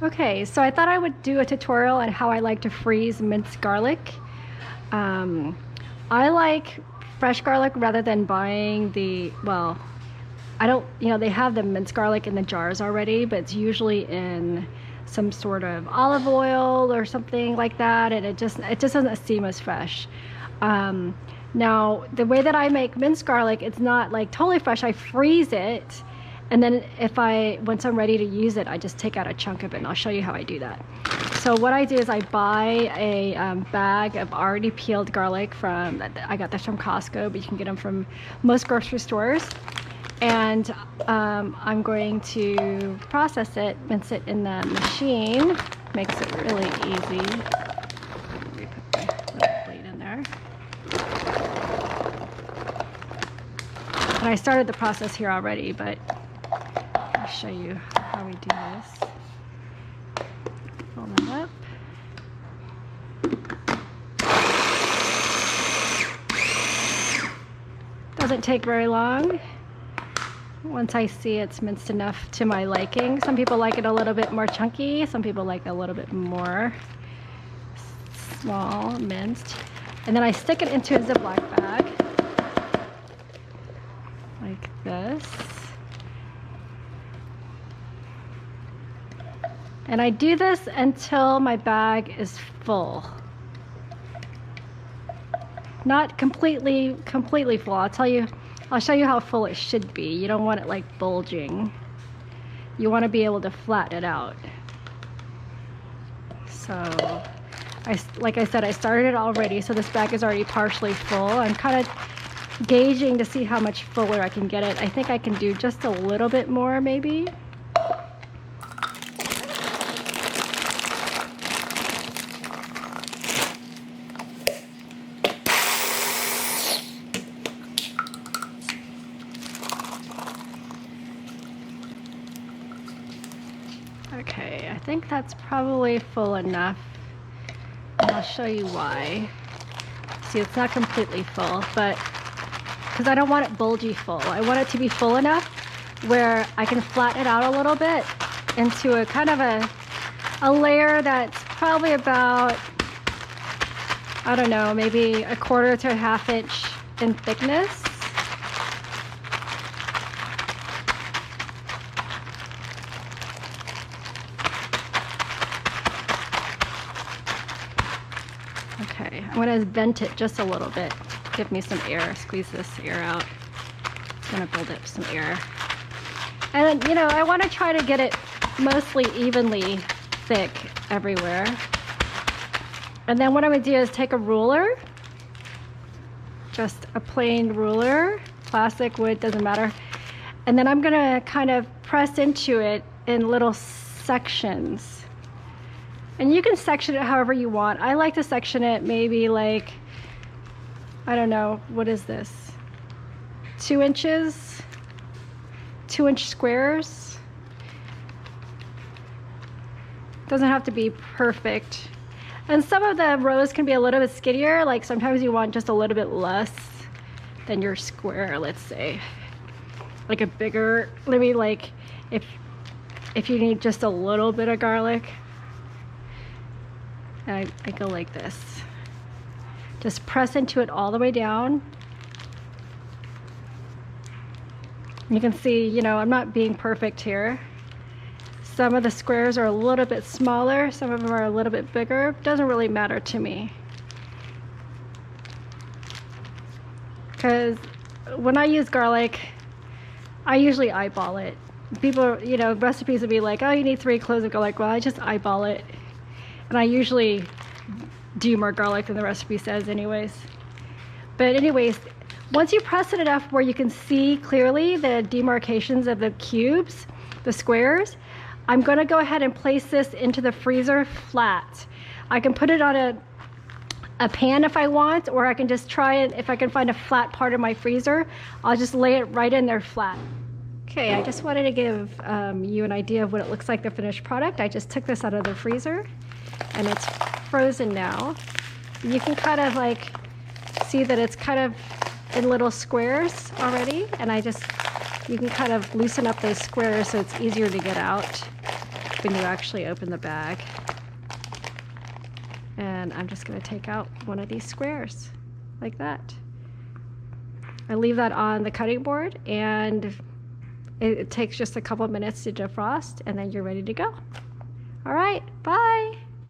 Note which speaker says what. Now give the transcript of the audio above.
Speaker 1: Okay, so I thought I would do a tutorial on how I like to freeze minced garlic. Um, I like fresh garlic rather than buying well, I don't, they have the minced garlic in the jars already, but it's usually in some sort of olive oil or something like that, and it just doesn't seem as fresh. Um, Now, the way that I make minced garlic, it's not like totally fresh. I freeze it, and then once I'm ready to use it, I just take out a chunk of it, and I'll show you how I do that. So what I do is I buy a bag of already peeled garlic I got this from Costco, but you can get them from most grocery stores. And I'm going to process it, mince it in the machine. Makes it really easy. Let me put my little blade in there. And I started the process here already, but I'll show you how we do this. Pull that up. Doesn't take very long. Once I see it's minced enough to my liking. Some people like it a little bit more chunky. Some people like it a little bit more small, minced. And then I stick it into a Ziploc bag. Like this. And I do this until my bag is full. Not completely full. I'll show you how full it should be. You don't want it like bulging. You want to be able to flatten it out. So, like I said, I started it already, so this bag is already partially full. I'm kind of gauging to see how much fuller I can get it. I think I can do just a little bit more, maybe. Okay, I think that's probably full enough, and I'll show you why. See, it's not completely full, but because I don't want it bulgy full. I want it to be full enough where I can flatten it out a little bit into a kind of a layer that's probably about, I don't know, maybe a quarter to a half inch in thickness. Okay, I'm going to vent it just a little bit. Give me some air. Squeeze this air out. It's going to build up some air. And then, I want to try to get it mostly evenly thick everywhere. And then what I'm going to do is take a ruler. Just a plain ruler. Plastic, wood, doesn't matter. And then I'm going to kind of press into it in little sections. And you can section it however you want. I like to section it maybe like, I don't know, what is this? 2 inches? 2-inch squares. Doesn't have to be perfect. And some of the rows can be a little bit skinnier. Like sometimes you want just a little bit less than your square, let's say. Like a bigger, maybe like if you need just a little bit of garlic. I go like this. Just press into it all the way down. You can see, I'm not being perfect here. Some of the squares are a little bit smaller, some of them are a little bit bigger. Doesn't really matter to me. Because when I use garlic, I usually eyeball it. People, recipes would be like, oh, you need 3 cloves of garlic. Well, I just eyeball it. And I usually do more garlic than the recipe says anyways. But anyways, once you press it enough where you can see clearly the demarcations of the cubes, the squares, I'm going to go ahead and place this into the freezer flat. I can put it on a pan if I want, or I can just try it. If I can find a flat part of my freezer, I'll just lay it right in there flat. Okay, I just wanted to give you an idea of what it looks like, the finished product. I just took this out of the freezer and it's frozen now. You can kind of like see that it's kind of in little squares already, and you can kind of loosen up those squares so it's easier to get out. when you actually open the bag. And I'm just going to take out one of these squares like that. I leave that on the cutting board, and it takes just a couple of minutes to defrost, and then you're ready to go. All right, bye.